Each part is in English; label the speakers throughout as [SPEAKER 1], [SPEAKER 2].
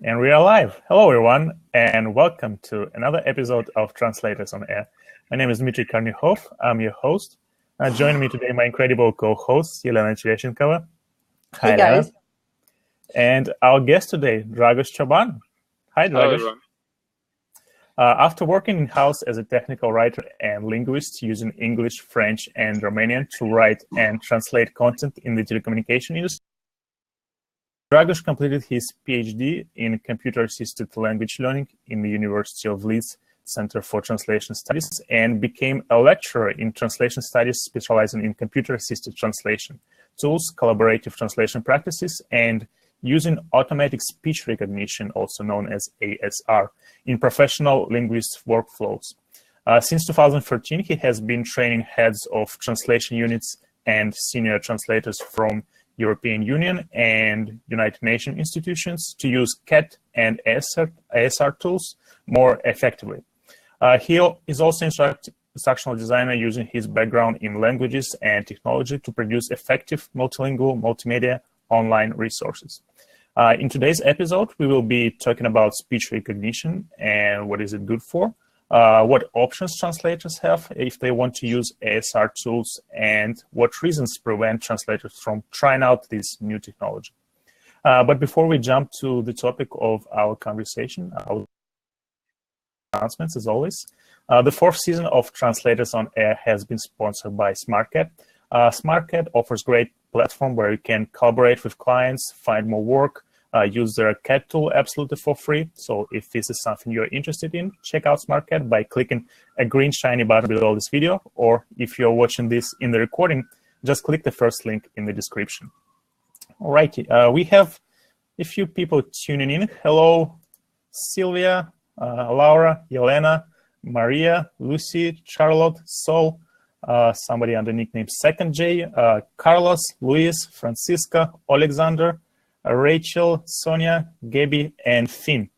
[SPEAKER 1] And we are live. Hello, everyone, and welcome to another episode of Translators on Air. My name is Dmitry Karnikhov. I'm your host. Joining me today, my incredible co-host, Elena Cherechenkova.
[SPEAKER 2] Hi, guys.
[SPEAKER 1] Elena. And our guest today, Dragos Ciobanu. Hi, Dragoș.
[SPEAKER 3] Hello, everyone.
[SPEAKER 1] After working in-house as a technical writer and linguist using English, French, and Romanian to write and translate content in the telecommunication industry, Dragoș completed his PhD in computer-assisted language learning in the University of Leeds Centre for Translation Studies and became a lecturer in translation studies specializing in computer-assisted translation tools, collaborative translation practices, and using automatic speech recognition, also known as ASR, in professional linguist workflows. Since 2013, he has been training heads of translation units and senior translators from European Union and United Nations institutions to use CAT and ASR tools more effectively. He is also instructional designer using his background in languages and technology to produce effective multilingual multimedia online resources. In today's episode, we will be talking about speech recognition and what is it good for, what options translators have if they want to use ASR tools, and what reasons prevent translators from trying out this new technology. But before we jump to the topic of our conversation, our announcements as always. The fourth season of Translators on Air has been sponsored by SmartCat. SmartCat offers great platform where you can collaborate with clients, find more work, use their CAT tool absolutely for free. So if this is something you're interested in, check out SmartCat by clicking a green shiny button below this video, or if you're watching this in the recording, just click the first link in the description. Alrighty, we have a few people tuning in. Hello, Sylvia, Laura, Yelena, Maria, Lucy, Charlotte, Sol, somebody under nickname Second J, Carlos, Luis, Francisca, Alexander, Rachel, Sonia, Gaby, and Finn.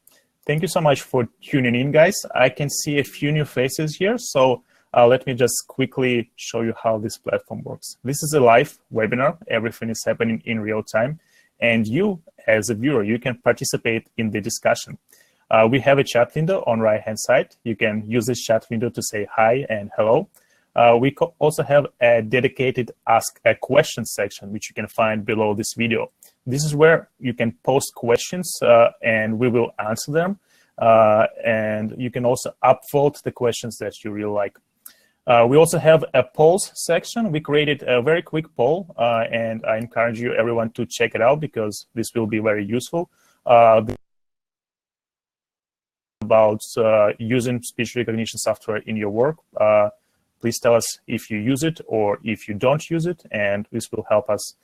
[SPEAKER 1] Thank you so much for tuning in, guys. I can see a few new faces here, so let me just quickly show you how this platform works. This is a live webinar. Everything is happening in real time, and you, as a viewer, you can participate in the discussion. We have a chat window on right-hand side. You can use this chat window to say hi and hello. We also have a dedicated Ask a Question section, which you can find below this video. This is where you can post questions and we will answer them. And you can also upvote the questions that you really like. We also have a polls section. We created a very quick poll and I encourage you everyone to check it out because this will be very useful. About using speech recognition software in your work. Please tell us if you use it or if you don't use it, and this will help us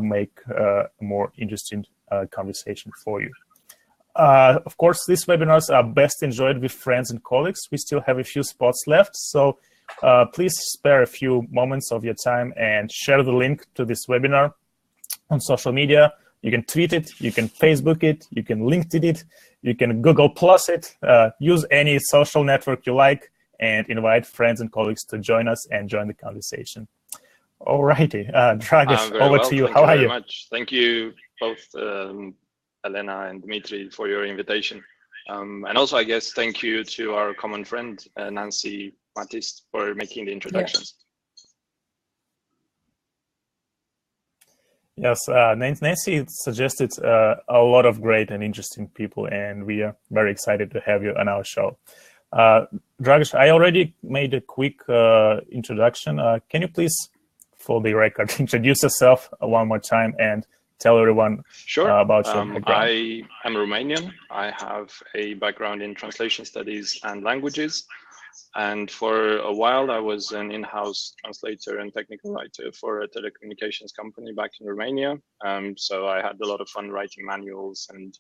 [SPEAKER 1] make a more interesting conversation for you. Of course, these webinars are best enjoyed with friends and colleagues. We still have a few spots left, so please spare a few moments of your time and share the link to this webinar on social media. You can tweet it, you can Facebook it, you can LinkedIn it, you can Google Plus it, use any social network you like, and invite friends and colleagues to join us and join the conversation. All righty, Dragoș, over to you. How are you?
[SPEAKER 3] Thank you very much. Thank you both, Elena and Dmitry, for your invitation. And also, I guess, thank you to our common friend, Nancy Mattis, for making the introductions.
[SPEAKER 1] Yes, Nancy suggested a lot of great and interesting people, and we are very excited to have you on our show. Dragoș, I already made a quick introduction. Can you please, for the record, introduce yourself one more time and tell everyone about your background?
[SPEAKER 3] I am Romanian. I have a background in translation studies and languages. And for a while, I was an in-house translator and technical writer for a telecommunications company back in Romania. So I had a lot of fun writing manuals and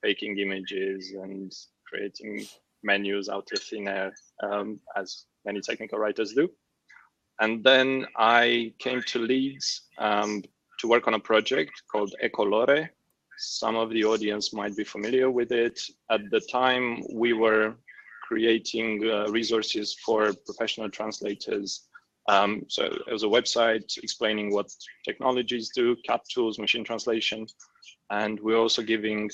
[SPEAKER 3] faking images and creating menus out of thin air, as many technical writers do. And then I came to Leeds to work on a project called Ecolore. Some of the audience might be familiar with it. At the time, we were creating resources for professional translators. So it was a website explaining what technologies do, CAT tools, machine translation. And we're also giving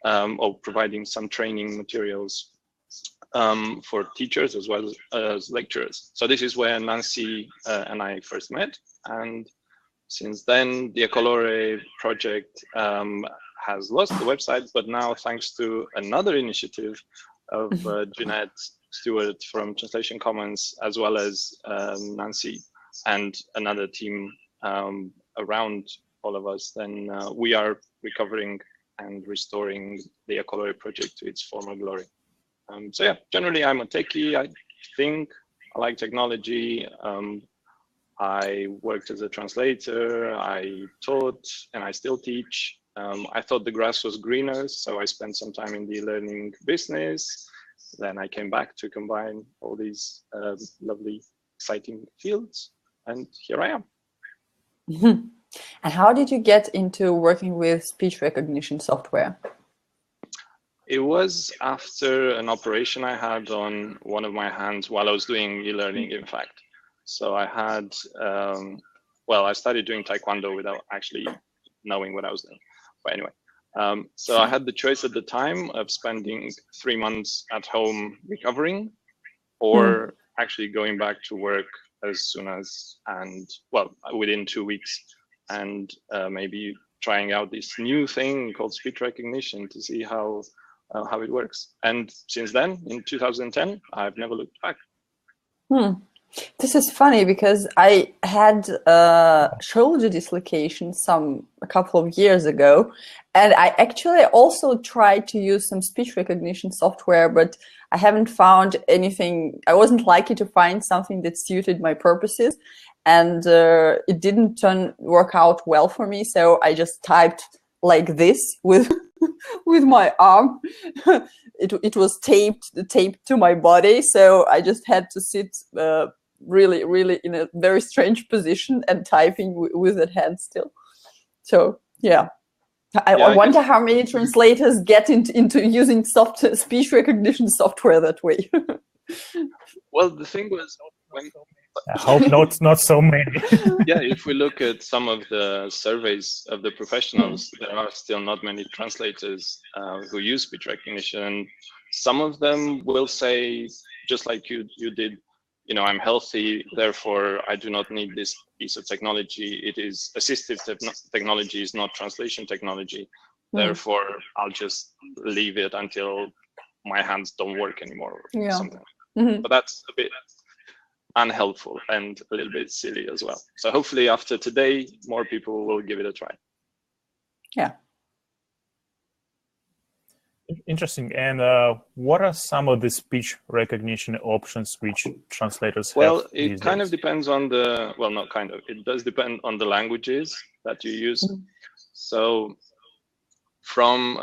[SPEAKER 3] or providing some training materials for teachers as well as lecturers. So this is where Nancy and I first met, and since then the Ecolore project has lost the website, but now thanks to another initiative of Jeanette Stewart from Translation Commons, as well as Nancy and another team around all of us, then we are recovering and restoring the Ecolore project to its former glory. So yeah, generally I'm a techie. I think I like technology. I worked as a translator. I taught, and I still teach. I thought the grass was greener, so I spent some time in the learning business. Then I came back to combine all these lovely, exciting fields, and here I am.
[SPEAKER 2] And how did you get into working with speech recognition software?
[SPEAKER 3] It was after an operation I had on one of my hands while I was doing e-learning, in fact. So I had, well, I started doing Taekwondo without actually knowing what I was doing. But anyway, so I had the choice at the time of spending 3 months at home recovering, or actually going back to work as soon as, and well, within 2 weeks, and maybe trying out this new thing called speech recognition to see how it works. And since then, in 2010, I've never looked back.
[SPEAKER 2] This is funny because I had shoulder dislocation a couple of years ago, and I actually also tried to use some speech recognition software, but I haven't found anything. I wasn't lucky to find something that suited my purposes, and it didn't work out well for me. So I just typed like this with with my arm. It was taped to my body, so I just had to sit really in a very strange position and typing with that hand still. So yeah, I wonder how many translators get into using speech recognition software that way.
[SPEAKER 3] Well, the thing was,
[SPEAKER 1] I hope not so many.
[SPEAKER 3] Yeah, if we look at some of the surveys of the professionals, there are still not many translators who use speech recognition. Some of them will say, just like you did, you know, I'm healthy, therefore I do not need this piece of technology. It is assistive technology, is not translation technology. Therefore, I'll just leave it until my hands don't work anymore or something. But that's a bit unhelpful and a little bit silly as well. So hopefully after today, more people will give it a try.
[SPEAKER 2] Yeah.
[SPEAKER 1] Interesting. And what are some of the speech recognition options which translators have?
[SPEAKER 3] Well, it kind of depends on the, well, not kind of, it does depend on the languages that you use. So from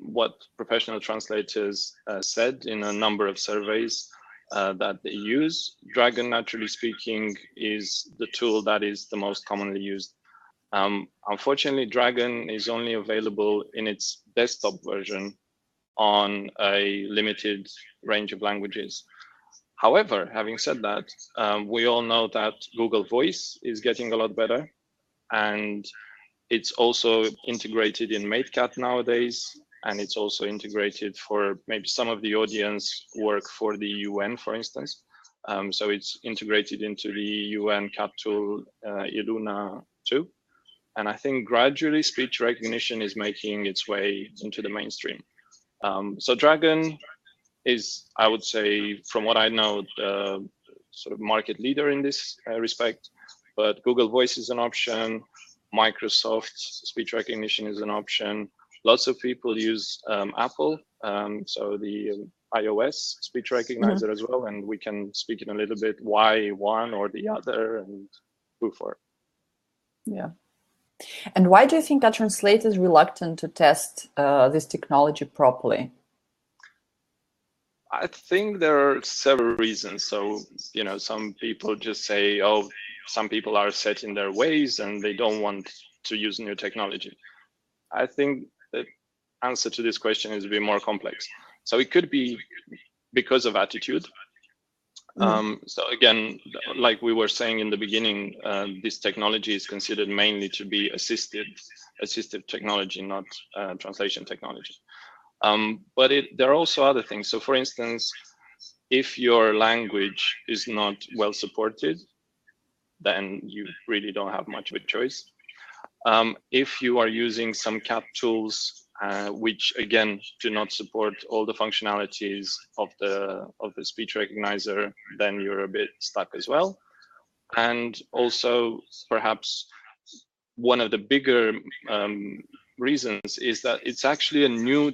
[SPEAKER 3] what professional translators said in a number of surveys that they use, Dragon, naturally speaking, is the tool that is the most commonly used. Unfortunately, Dragon is only available in its desktop version on a limited range of languages. However, having said that, we all know that Google Voice is getting a lot better, and it's also integrated in CAT nowadays, and it's also integrated for maybe some of the audience work for the UN, for instance. So it's integrated into the UN CAT tool, Iluna 2. And I think gradually speech recognition is making its way into the mainstream. So Dragon is, I would say, from what I know, the sort of market leader in this respect, but Google Voice is an option. Microsoft speech recognition is an option. Lots of people use Apple, so the iOS speech recognizer as well, and we can speak in a little bit why one or the other and who for.
[SPEAKER 2] Yeah. And why do you think that translators are reluctant to test this technology properly?
[SPEAKER 3] I think there are several reasons. So, you know, some people just say, oh, some people are set in their ways and they don't want to use new technology. I think the answer to this question is a bit more complex. So it could be because of attitude. So again, like we were saying in the beginning, this technology is considered mainly to be assistive technology, not translation technology. But there are also other things. So for instance, if your language is not well supported, then you really don't have much of a choice. If you are using some CAT tools, which again do not support all the functionalities of the speech recognizer, then you're a bit stuck as well. And also, perhaps one of the bigger reasons is that it's actually a new,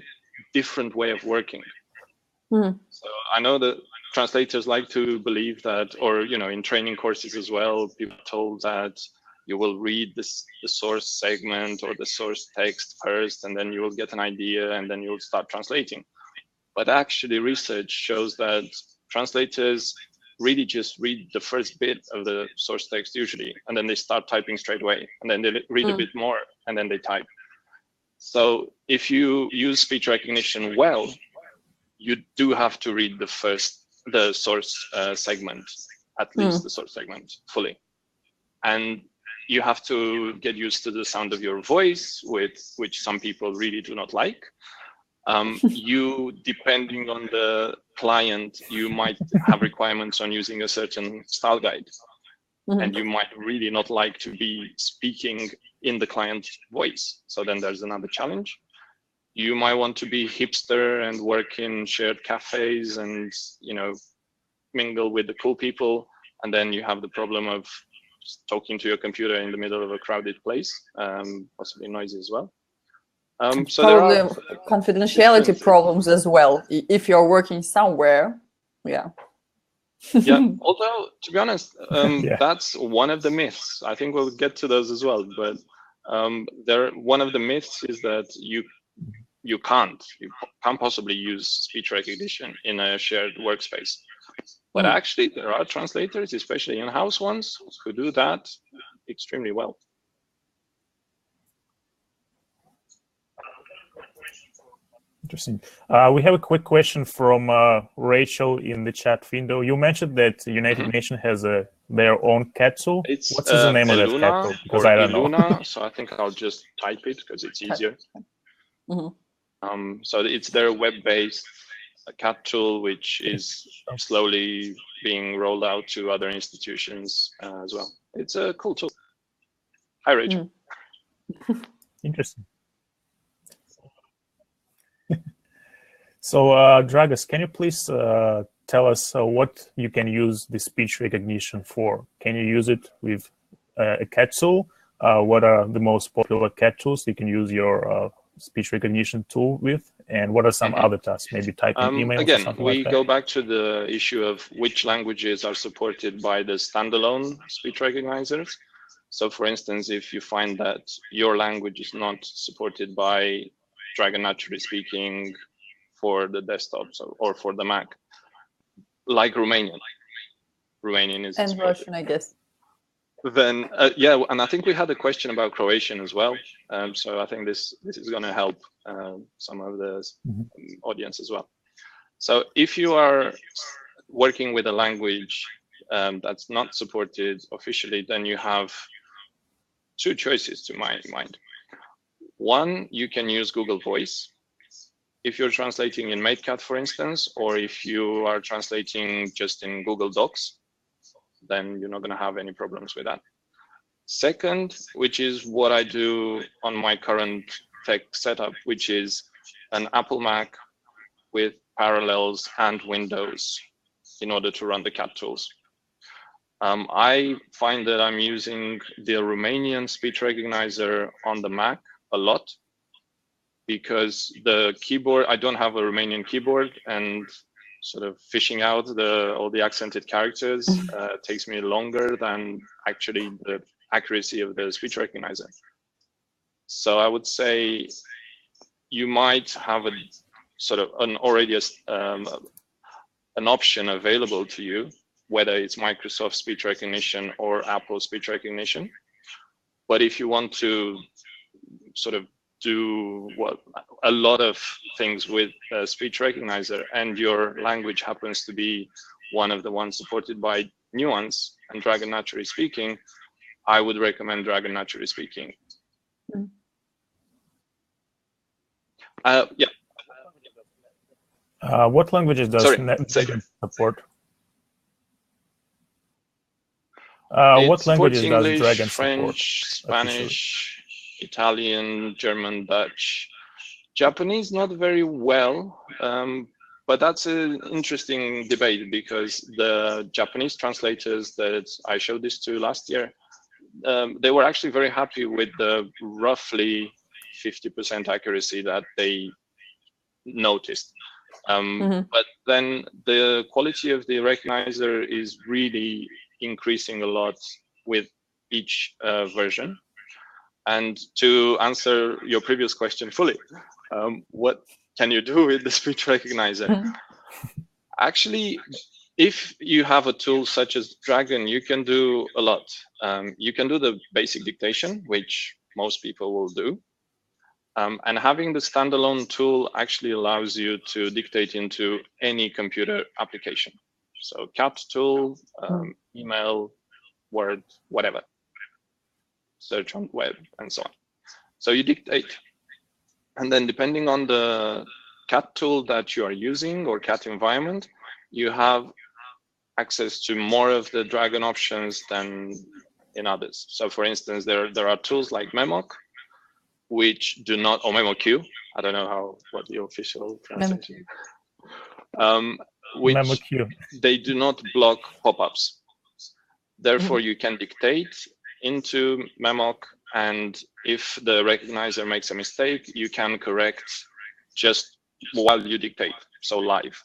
[SPEAKER 3] different way of working. So I know that translators like to believe that, or in training courses as well, people are told that you will read the source segment or the source text first, and then you will get an idea, and then you'll start translating. But actually, research shows that translators really just read the first bit of the source text usually, and then they start typing straight away, and then they read a bit more, and then they type. So if you use speech recognition well, you do have to read the source segment, at least the source segment fully. And you have to get used to the sound of your voice, which some people really do not like. Depending on the client, you might have requirements on using a certain style guide. And you might really not like to be speaking in the client's voice. So then there's another challenge. You might want to be hipster and work in shared cafes and, mingle with the cool people. And then you have the problem of talking to your computer in the middle of a crowded place, possibly noisy as well. So
[SPEAKER 2] probably
[SPEAKER 3] there are
[SPEAKER 2] confidentiality problems as well, if you're working somewhere. Yeah.
[SPEAKER 3] Although, to be honest, that's one of the myths. I think we'll get to those as well. But one of the myths is that you can't possibly use speech recognition in a shared workspace. But actually, there are translators, especially in-house ones, who do that extremely well.
[SPEAKER 1] Interesting. We have a quick question from Rachel in the chat window. You mentioned that United Nations has their own CAT tool. What's the name of that CAT tool? Because I don't know.
[SPEAKER 3] So I think I'll just type it because it's easier. So it's their web-based CAT tool, which is slowly being rolled out to other institutions as well. It's a cool tool. Hi, Rachel.
[SPEAKER 1] Interesting. So, Dragos, can you please tell us what you can use the speech recognition for? Can you use it with a CAT tool? What are the most popular CAT tools you can use your speech recognition tool with? And what are some other tasks? Maybe typing emails
[SPEAKER 3] again,
[SPEAKER 1] or something
[SPEAKER 3] we
[SPEAKER 1] like that?
[SPEAKER 3] go back to the issue of which languages are supported by the standalone speech recognizers. So for instance, if you find that your language is not supported by Dragon Naturally Speaking for the desktop or for the Mac, like Romanian is
[SPEAKER 2] and
[SPEAKER 3] supported.
[SPEAKER 2] Russian, I guess.
[SPEAKER 3] Then and I think we had a question about Croatian as well. So I think this is going to help some of the audience as well. So if you are working with a language that's not supported officially, then you have two choices to my mind. One, you can use Google Voice if you're translating in MateCat, for instance, or if you are translating just in Google Docs, then you're not going to have any problems with that. Second, which is what I do on my current tech setup, which is an Apple Mac with Parallels and Windows in order to run the CAT tools. I find that I'm using the Romanian speech recognizer on the Mac a lot because the keyboard, I don't have a Romanian keyboard, and sort of fishing out all the accented characters takes me longer than actually the accuracy of the speech recognizer. So I would say you might have a sort of an option available to you, whether it's Microsoft speech recognition or Apple speech recognition. But if you want to sort of do a lot of things with a speech recognizer and your language happens to be one of the ones supported by Nuance and Dragon Naturally Speaking, I would recommend Dragon Naturally Speaking. Yeah.
[SPEAKER 1] What languages does Dragon support? What languages does
[SPEAKER 3] English,
[SPEAKER 1] Dragon
[SPEAKER 3] French,
[SPEAKER 1] support?
[SPEAKER 3] Spanish, Italian, German, Dutch, Japanese not very well, but that's an interesting debate because the Japanese translators that I showed this to last year, they were actually very happy with the roughly 50% accuracy that they noticed. But then the quality of the recognizer is really increasing a lot with each version. And to answer your previous question fully, what can you do with the speech recognizer? Actually, if you have a tool such as Dragon, you can do a lot. You can do the basic dictation, which most people will do. And having the standalone tool actually allows you to dictate into any computer application. So CAT tool, email, Word, whatever. Search on web and so on. So you dictate. And then depending on the CAT tool that you are using or CAT environment, you have access to more of the Dragon options than in others. So for instance, there are tools like Memoq, which do not, or MemoQ, I don't know what the official translation is, which
[SPEAKER 1] MemoQ.
[SPEAKER 3] They do not block pop-ups. Therefore, you can dictate into Memoq, and if the recognizer makes a mistake, you can correct just while you dictate, so live.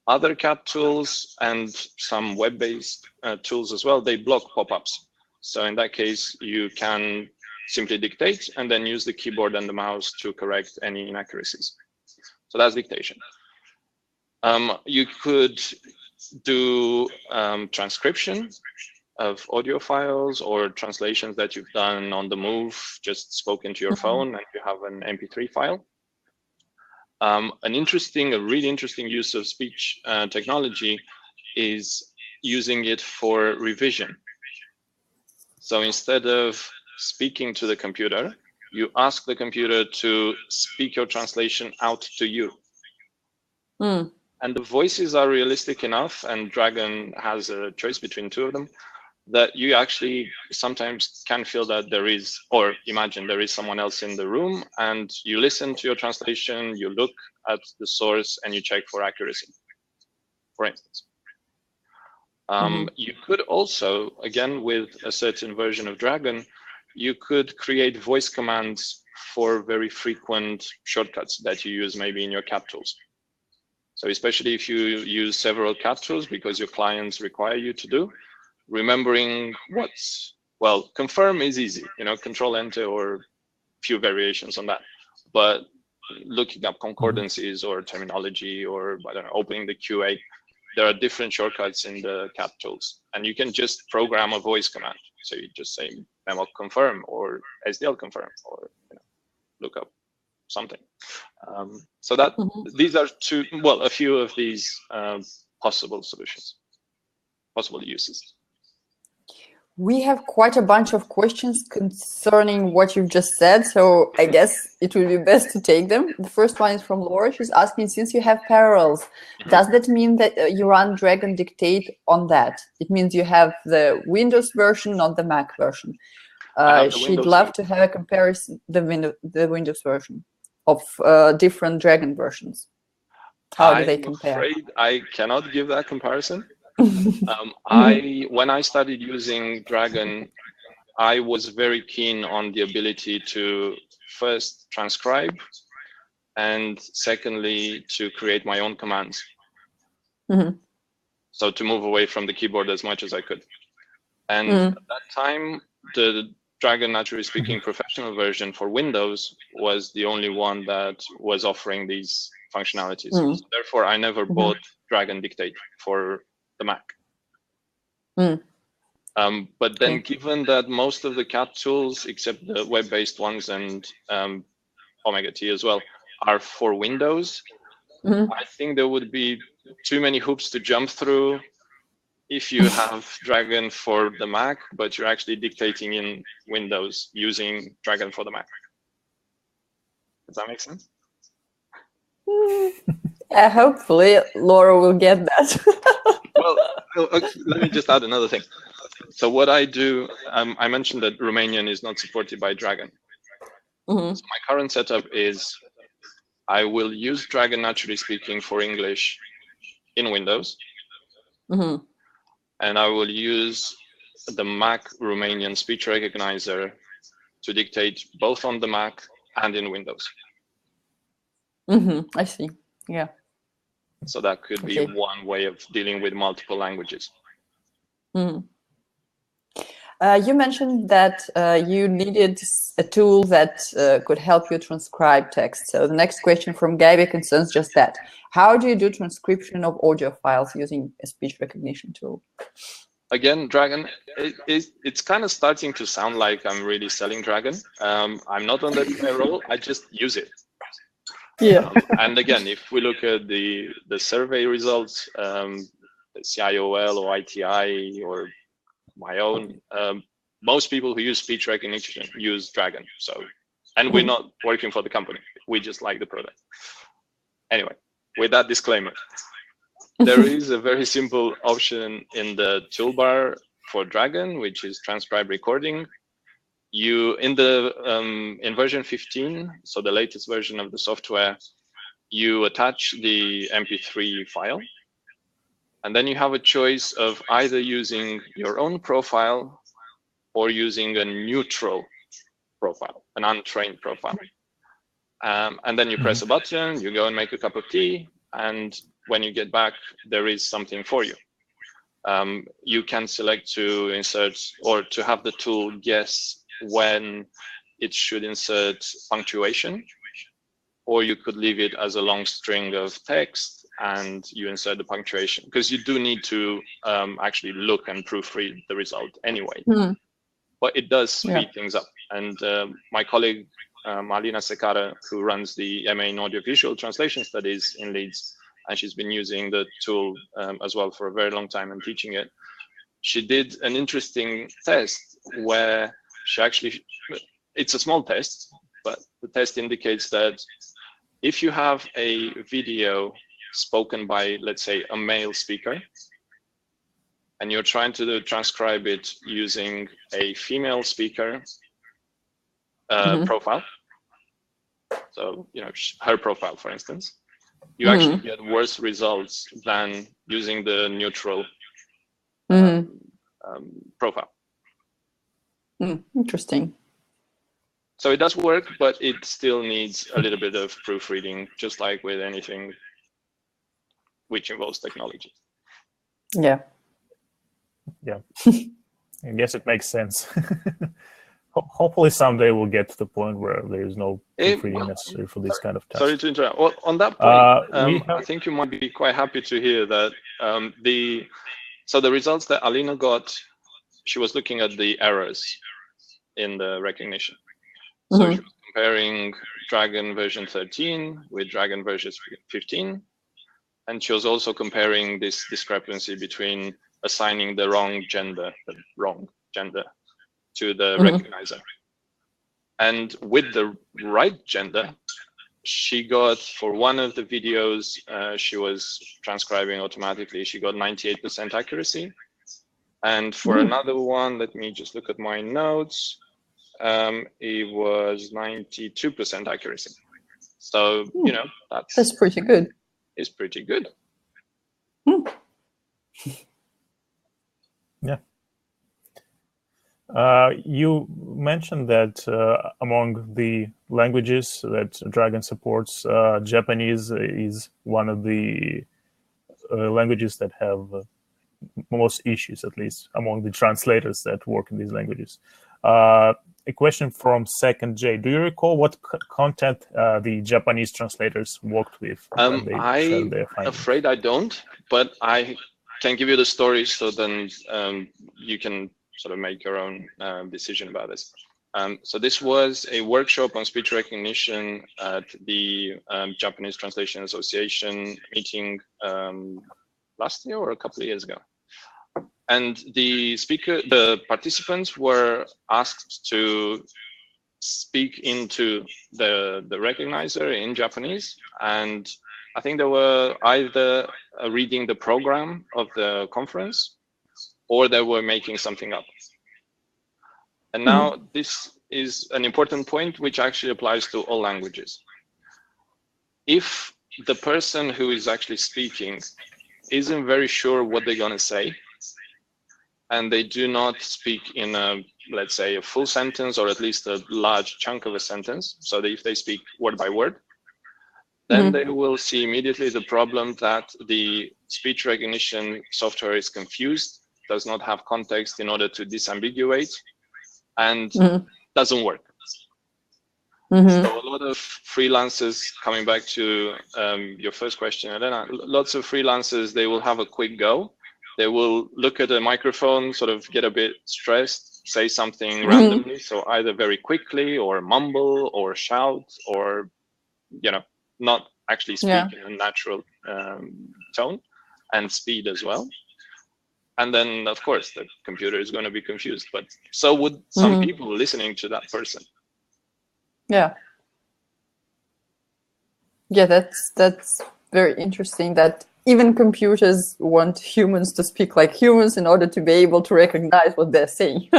[SPEAKER 3] Other CAT tools and some web-based tools as well, they block pop-ups. So in that case, you can simply dictate and then use the keyboard and the mouse to correct any inaccuracies. So that's dictation. You could do transcription of audio files or translations that you've done on the move, just spoken to your phone and you have an MP3 file. A really interesting use of speech technology is using it for revision. So instead of speaking to the computer, you ask the computer to speak your translation out to you. And the voices are realistic enough, and Dragon has a choice between two of them, that you actually sometimes can feel that there is, or imagine there is someone else in the room, and you listen to your translation, you look at the source, and you check for accuracy, for instance. You could also, again, with a certain version of Dragon, you could create voice commands for very frequent shortcuts that you use maybe in your CAT tools. So especially if you use several CAT tools because your clients require you to do, remembering confirm is easy, Control Enter or few variations on that. But looking up concordances or terminology or, I don't know, opening the QA, there are different shortcuts in the CAT tools. And you can just program a voice command. So you just say Memoq confirm or SDL confirm or look up something. So that these are a few of these possible solutions, possible uses.
[SPEAKER 2] We have quite a bunch of questions concerning what you've just said, so I guess it will be best to take them. The first one is from Laura. She's asking, since you have parallels, does that mean that you run Dragon Dictate on that? It means you have the Windows version, not the Mac version. She'd love to have a comparison, the Windows version of different Dragon versions. How do they compare?
[SPEAKER 3] I'm afraid I cannot give that comparison. When I started using Dragon, I was very keen on the ability to first transcribe and secondly to create my own commands. So to move away from the keyboard as much as I could. And at that time, the Dragon Naturally Speaking professional version for Windows was the only one that was offering these functionalities. So therefore, I never bought Dragon Dictate for the Mac. But then given that most of the CAT tools, except the web-based ones and Omega T as well, are for Windows, I think there would be too many hoops to jump through if you have Dragon for the Mac, but you're actually dictating in Windows using Dragon for the Mac. Does that make sense?
[SPEAKER 2] Yeah, hopefully Laura will get that.
[SPEAKER 3] Well, okay, let me just add another thing. So what I do, I mentioned that Romanian is not supported by Dragon. So my current setup is I will use Dragon naturally speaking for English in Windows. And I will use the Mac Romanian speech recognizer to dictate both on the Mac and in Windows.
[SPEAKER 2] I see. Yeah.
[SPEAKER 3] So that could be one way of dealing with multiple languages.
[SPEAKER 2] You mentioned that you needed a tool that could help you transcribe text. So the next question from Gaby concerns just that. How do you do transcription of audio files using a speech recognition tool?
[SPEAKER 3] Again, Dragon, it's kind of starting to sound like I'm really selling Dragon. I'm not on that payroll, I just use it.
[SPEAKER 2] Yeah.
[SPEAKER 3] And again, if we look at the survey results, CIOL or ITI or my own, most people who use speech recognition use Dragon. So, and we're not working for the company. We just like the product. Anyway, with that disclaimer, there is a very simple option in the toolbar for Dragon, which is transcribe recording. You in version 15, so the latest version of the software, you attach the MP3 file, and then you have a choice of either using your own profile or using a neutral profile, an untrained profile. And then you press a button, you go and make a cup of tea, and when you get back, there is something for you. You can select to insert or to have the tool guess when it should insert punctuation, or you could leave it as a long string of text and you insert the punctuation, because you do need to actually look and proofread the result anyway. But it does speed things up. And my colleague, Alina Secara, who runs the MA in Audiovisual Translation Studies in Leeds, and she's been using the tool as well for a very long time and teaching it. She did an interesting test where she actually, it's a small test, but the test indicates that if you have a video spoken by, let's say, a male speaker, and you're trying to transcribe it using a female speaker profile, so, you know, her profile, for instance, you actually get worse results than using the neutral profile.
[SPEAKER 2] Interesting.
[SPEAKER 3] So it does work, but it still needs a little bit of proofreading, just like with anything which involves technology.
[SPEAKER 2] Yeah.
[SPEAKER 1] Yeah. I guess it makes sense. Hopefully someday we'll get to the point where there is no proofreading necessary for this kind of task.
[SPEAKER 3] Sorry to interrupt. Well, on that point, I think you might be quite happy to hear that the results that Alina got, she was looking at the errors in the recognition. So she was comparing Dragon version 13 with Dragon version 15. And she was also comparing this discrepancy between assigning the wrong gender to the recognizer. And with the right gender, she got, for one of the videos she was transcribing automatically, she got 98% accuracy. And for another one, let me just look at my notes, it was 92% accuracy. So, you know,
[SPEAKER 2] that's pretty good.
[SPEAKER 3] It's pretty good.
[SPEAKER 1] Yeah. You mentioned that among the languages that Dragon supports, Japanese is one of the languages that have most issues, at least among the translators that work in these languages. A question from Second J. Do you recall what content the Japanese translators worked with?
[SPEAKER 3] I'm afraid I don't, but I can give you the story, so then you can sort of make your own decision about this. So this was a workshop on speech recognition at the Japanese Translation Association meeting last year or a couple of years ago. And the participants were asked to speak into the recognizer in Japanese. And I think they were either reading the program of the conference or they were making something up. And now this is an important point which actually applies to all languages. If the person who is actually speaking isn't very sure what they're going to say, and they do not speak in a, let's say, a full sentence or at least a large chunk of a sentence, so that if they speak word by word, then they will see immediately the problem that the speech recognition software is confused, does not have context in order to disambiguate, and doesn't work. So a lot of freelancers, coming back to your first question, Elena, lots of freelancers, they will have a quick go. They will look at a microphone, sort of get a bit stressed, say something randomly. So either very quickly or mumble or shout or, you know, not actually speak in a natural tone and speed as well. And then, of course, the computer is going to be confused, but so would some people listening to that person.
[SPEAKER 2] Yeah. Yeah, that's very interesting that even computers want humans to speak like humans in order to be able to recognize what they're saying.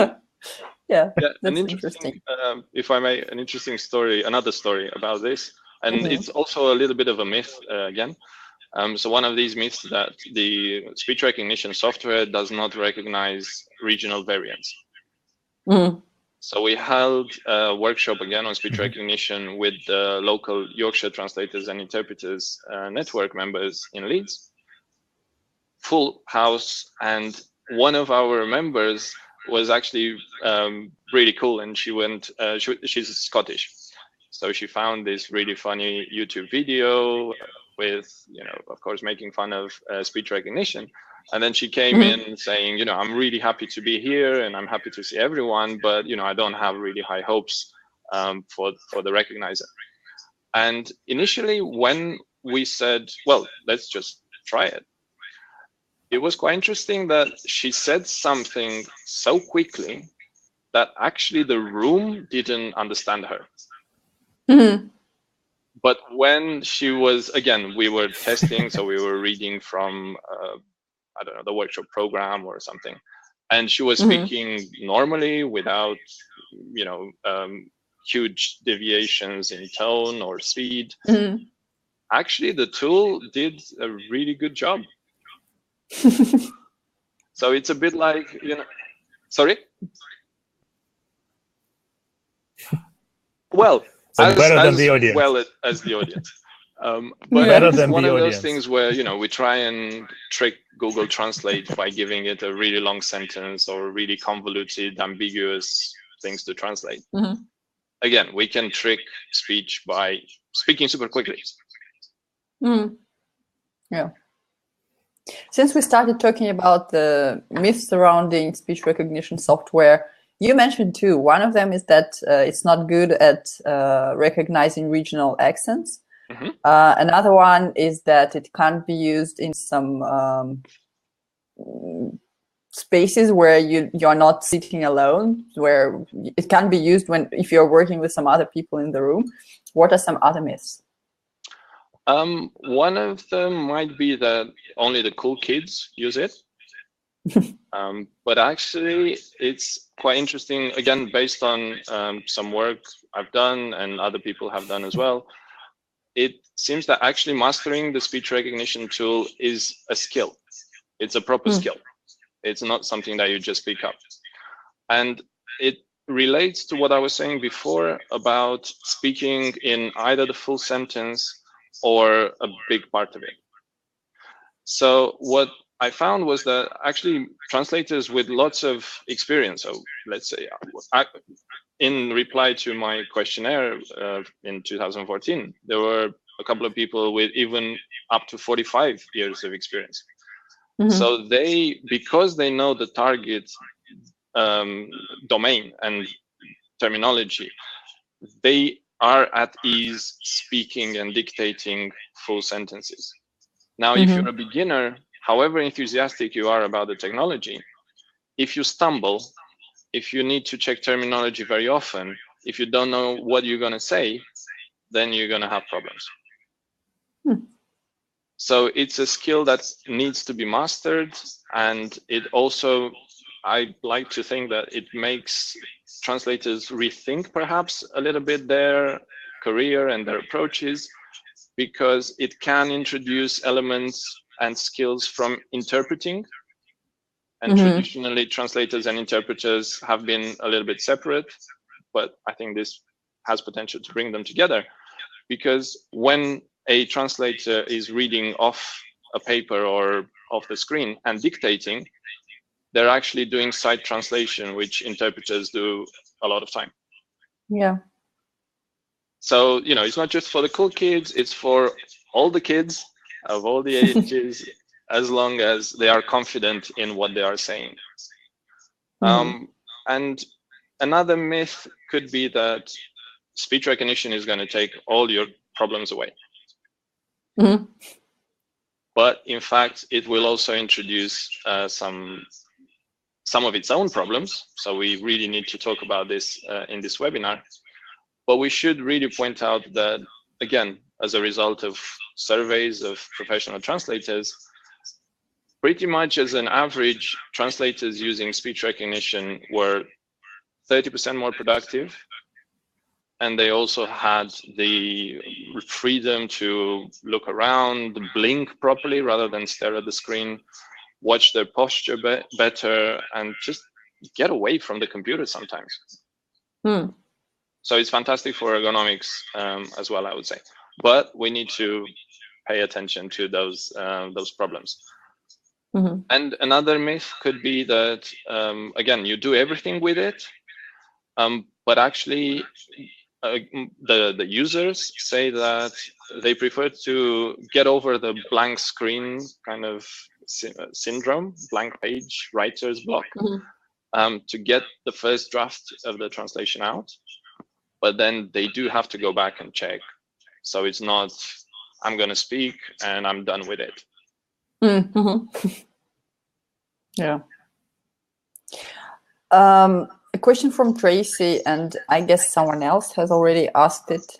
[SPEAKER 2] Yeah, that's interesting.
[SPEAKER 3] If I may, an interesting story, another story about this, and it's also a little bit of a myth again. So one of these myths that the speech recognition software does not recognize regional variants. So we held a workshop again on speech recognition with the local Yorkshire Translators and Interpreters network members in Leeds. Full house, and one of our members was actually really cool, and she went, she's Scottish. So she found this really funny YouTube video with, you know, of course, making fun of speech recognition. And then she came in saying, you know, I'm really happy to be here and I'm happy to see everyone, but, you know, I don't have really high hopes for the recognizer. And initially when we said, well, let's just try it, it was quite interesting that she said something so quickly that actually the room didn't understand her. But when she was, again, we were testing, so we were reading from, I don't know, the workshop program or something, and she was speaking normally without, you know, huge deviations in tone or speed. Actually, the tool did a really good job. So it's a bit like, you know, sorry? Well,
[SPEAKER 1] so better than the audience.
[SPEAKER 3] Well as the audience. But
[SPEAKER 1] better
[SPEAKER 3] it's
[SPEAKER 1] than
[SPEAKER 3] one
[SPEAKER 1] the
[SPEAKER 3] of
[SPEAKER 1] audience.
[SPEAKER 3] those things where, you know, we try and trick Google Translate by giving it a really long sentence or really convoluted, ambiguous things to translate. Again, we can trick speech by speaking super quickly.
[SPEAKER 2] Yeah. Since we started talking about the myths surrounding speech recognition software, you mentioned two. One of them is that it's not good at recognizing regional accents. Another one is that it can't be used in some spaces where you're not sitting alone, where it can be used if you're working with some other people in the room. What are some other myths?
[SPEAKER 3] One of them might be that only the cool kids use it. But actually, it's quite interesting, again, based on some work I've done and other people have done as well. It seems that actually mastering the speech recognition tool is a skill. It's a proper skill. It's not something that you just pick up. And it relates to what I was saying before about speaking in either the full sentence or a big part of it. So what I found was that actually translators with lots of experience, so let's say in reply to my questionnaire in 2014, there were a couple of people with even up to 45 years of experience. So they, because they know the target domain and terminology, they are at ease speaking and dictating full sentences. Now, if you're a beginner, however enthusiastic you are about the technology, if you stumble, if you need to check terminology very often, if you don't know what you're going to say, then you're going to have problems. So it's a skill that needs to be mastered, and it also, I like to think that it makes translators rethink perhaps a little bit their career and their approaches, because it can introduce elements and skills from interpreting. And traditionally, translators and interpreters have been a little bit separate, but I think this has potential to bring them together, because when a translator is reading off a paper or off the screen and dictating, they're actually doing side translation, which interpreters do a lot of time.
[SPEAKER 2] Yeah.
[SPEAKER 3] So, you know, it's not just for the cool kids, it's for all the kids of all the ages, as long as they are confident in what they are saying. And another myth could be that speech recognition is going to take all your problems away. But in fact, it will also introduce some of its own problems. So we really need to talk about this in this webinar. But we should really point out that, again, as a result of surveys of professional translators, pretty much as an average, translators using speech recognition were 30% more productive. And they also had the freedom to look around, blink properly rather than stare at the screen, watch their posture better, and just get away from the computer sometimes. So it's fantastic for ergonomics as well, I would say. But we need to pay attention to those problems. And another myth could be that, again, you do everything with it, but actually, the users say that they prefer to get over the blank screen kind of syndrome, blank page, writer's block, to get the first draft of the translation out. But then they do have to go back and check. So it's not, I'm going to speak and I'm done with it.
[SPEAKER 2] Yeah. A question from Tracy, and I guess someone else has already asked it.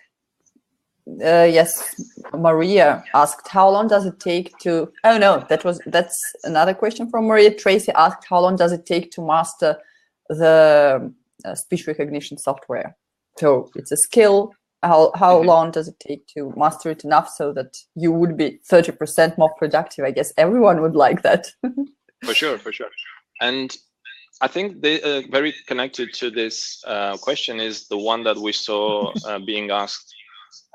[SPEAKER 2] Yes, Maria asked, how long does it take to, oh no, that's another question from Maria. Tracy asked, how long does it take to master the speech recognition software? So it's a skill. How long does it take to master it enough so that you would be 30% more productive? I guess everyone would like that.
[SPEAKER 3] For sure. And I think they very connected to this question is the one that we saw being asked,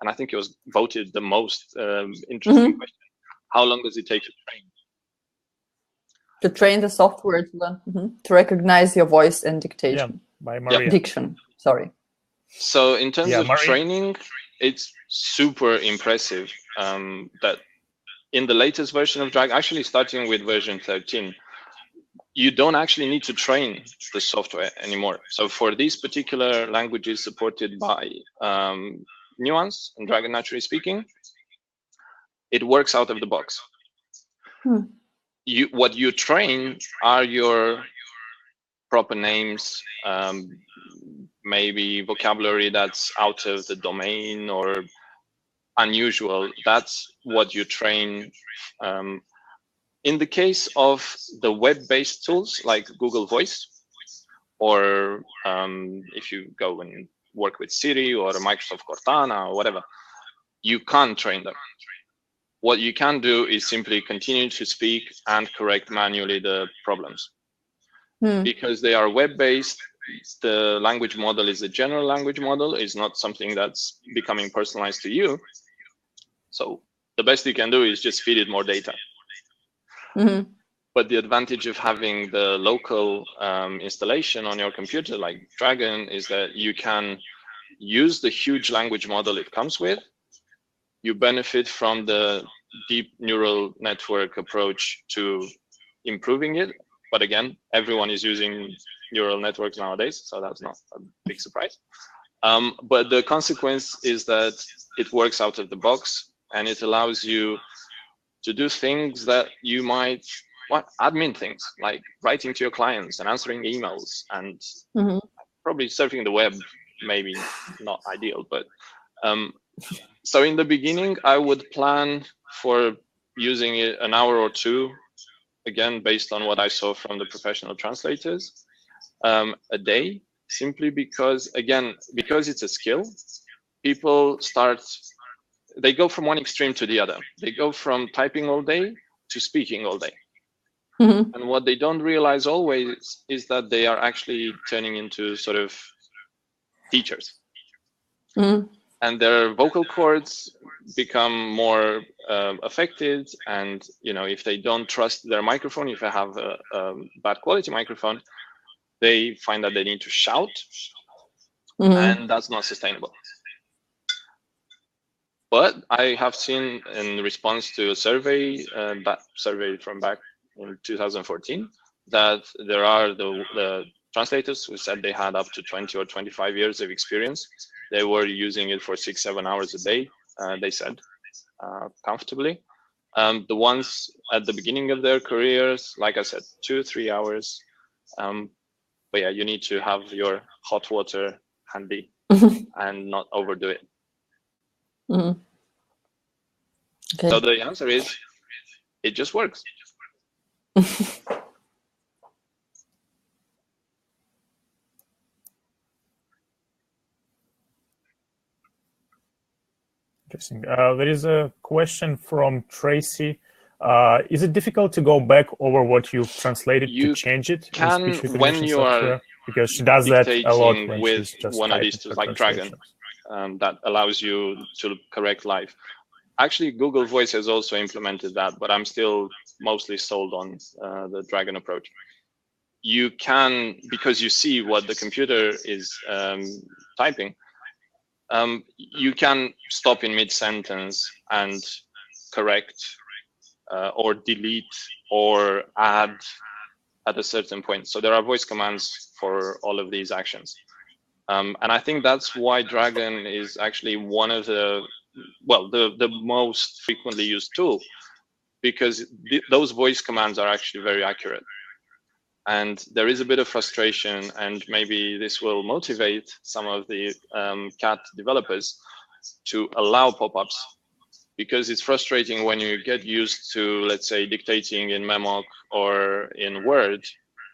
[SPEAKER 3] and I think it was voted the most interesting question. How long does it take to train?
[SPEAKER 2] To train the software to recognize your voice and dictation.
[SPEAKER 1] By Maria.
[SPEAKER 2] Diction, sorry.
[SPEAKER 3] So in terms of training, it's super impressive that in the latest version of Dragoș, actually starting with version 13, you don't actually need to train the software anymore. So for these particular languages supported by Nuance and Dragon Naturally Speaking, it works out of the box. What you train are your proper names, maybe vocabulary that's out of the domain or unusual. That's what you train. In the case of the web-based tools like Google Voice, or if you go and work with Siri or Microsoft Cortana or whatever, you can't train them. What you can do is simply continue to speak and correct manually the problems. Because they are web-based, the language model is a general language model, it's not something that's becoming personalized to you. So the best you can do is just feed it more data. But the advantage of having the local installation on your computer like Dragon is that you can use the huge language model it comes with. You benefit from the deep neural network approach to improving it. But again, everyone is using neural networks nowadays, so that's not a big surprise. But the consequence is that it works out of the box, and it allows you to do things that you might, admin things, like writing to your clients and answering emails and probably surfing the web, maybe not ideal, but so in the beginning, I would plan for using it an hour or two, again, based on what I saw from the professional translators, a day, simply because, again, because it's a skill, people they go from one extreme to the other. They go from typing all day to speaking all day. And what they don't realize always is that they are actually turning into sort of teachers. And their vocal cords become more affected. And, you know, if they don't trust their microphone, if they have a bad quality microphone, they find that they need to shout, and that's not sustainable. But I have seen in response to a survey, that survey from back in 2014, that there are the translators who said they had up to 20 or 25 years of experience. They were using it for 6-7 hours a day, they said, comfortably. The ones at the beginning of their careers, like I said, 2-3 hours. But yeah, you need to have your hot water handy and not overdo it. Okay. So the answer is, it just works.
[SPEAKER 1] Interesting. There is a question from Tracy. Is it difficult to go back over what you've translated to change it?
[SPEAKER 3] Can, when you are,
[SPEAKER 1] because she does that a lot when
[SPEAKER 3] with
[SPEAKER 1] she's just
[SPEAKER 3] one of these tools like Dragon, that allows you to correct live. Actually, Google Voice has also implemented that, but I'm still mostly sold on the Dragon approach. You can, because you see what the computer is typing, you can stop in mid-sentence and correct or delete or add at a certain point. So there are voice commands for all of these actions. And I think that's why Dragon is actually one of the, well, the most frequently used tool, because those voice commands are actually very accurate. And there is a bit of frustration, and maybe this will motivate some of the CAT developers to allow pop-ups, because it's frustrating when you get used to, let's say, dictating in Memoc or in Word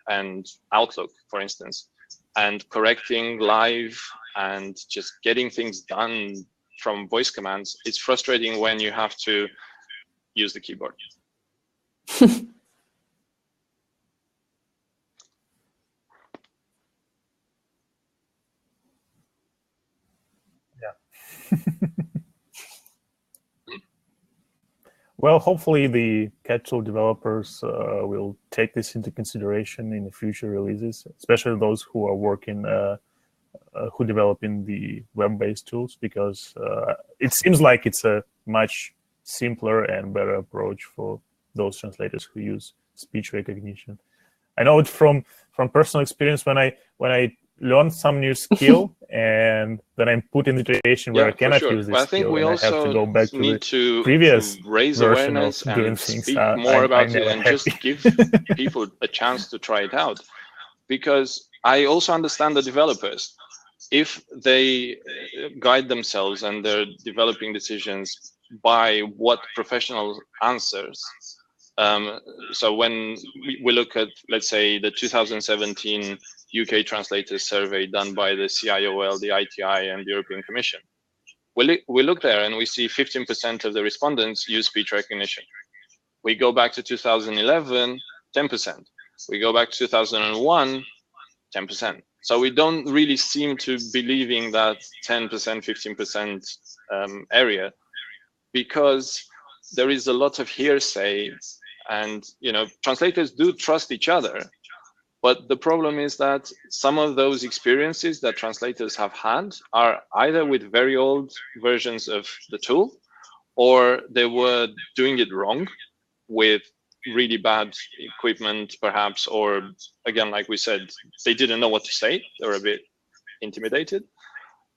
[SPEAKER 3] and Outlook, for instance, and correcting live and just getting things done from voice commands. It's frustrating when you have to use the keyboard.
[SPEAKER 1] Well, hopefully the CAT tool developers will take this into consideration in the future releases, especially those who are working, who develop in the web-based tools, because it seems like it's a much simpler and better approach for those translators who use speech recognition. I know it from personal experience when I learn some new skill and then I'm put in the situation where I cannot use this
[SPEAKER 3] I think
[SPEAKER 1] skill,
[SPEAKER 3] we
[SPEAKER 1] and
[SPEAKER 3] also
[SPEAKER 1] I have to go back
[SPEAKER 3] need
[SPEAKER 1] to the previous
[SPEAKER 3] raise
[SPEAKER 1] version
[SPEAKER 3] awareness
[SPEAKER 1] of doing
[SPEAKER 3] and
[SPEAKER 1] things.
[SPEAKER 3] speak more about it and
[SPEAKER 1] happy.
[SPEAKER 3] just give people a chance to try it out. Because I also understand the developers. If they guide themselves and they're developing decisions by what professional answers. So when we look at, let's say, the 2017 UK translators survey done by the CIOL, the ITI, and the European Commission, we look there and we see 15% of the respondents use speech recognition. We go back to 2011, 10%. We go back to 2001, 10%. So we don't really seem to believing that 10%, 15% area, because there is a lot of hearsay, and translators do trust each other. But the problem is that some of those experiences that translators have had are either with very old versions of the tool, or they were doing it wrong with really bad equipment, perhaps, or again, like we said, they didn't know what to say. They were a bit intimidated.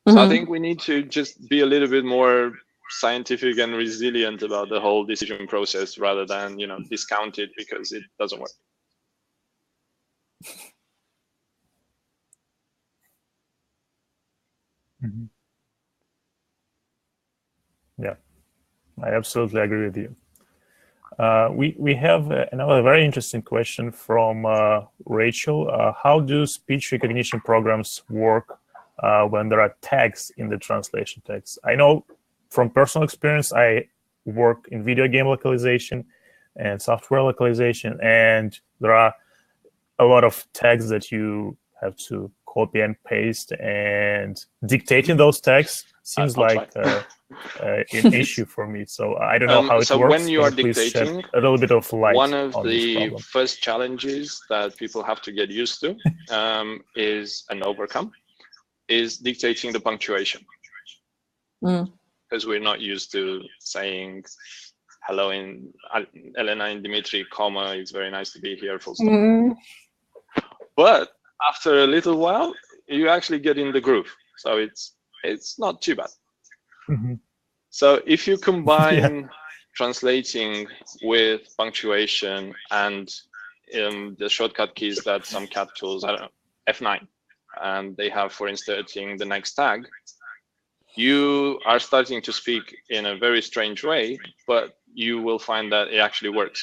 [SPEAKER 3] So I think we need to just be a little bit more scientific and resilient about the whole decision process rather than, you know, discount it because it doesn't work.
[SPEAKER 1] Yeah, I absolutely agree with you. We have another very interesting question from Rachel. How do speech recognition programs work when there are tags in the translation text? I know from personal experience, I work in video game localization and software localization, and there are a lot of tags that you have to copy and paste, and dictating those tags seems like an issue for me. So I don't know how it
[SPEAKER 3] so
[SPEAKER 1] works.
[SPEAKER 3] When you are
[SPEAKER 1] please
[SPEAKER 3] dictating,
[SPEAKER 1] shed a little bit of light
[SPEAKER 3] one of
[SPEAKER 1] on
[SPEAKER 3] the first challenges that people have to get used to is and overcome is dictating the punctuation. Because we're not used to saying hello in Elena and Dimitri, comma, it's very nice to be here, full stop. But after a little while, you actually get in the groove. So it's not too bad. So if you combine translating with punctuation and the shortcut keys that some CAT tools, I don't know, F9, and they have for inserting the next tag, you are starting to speak in a very strange way, but you will find that it actually works.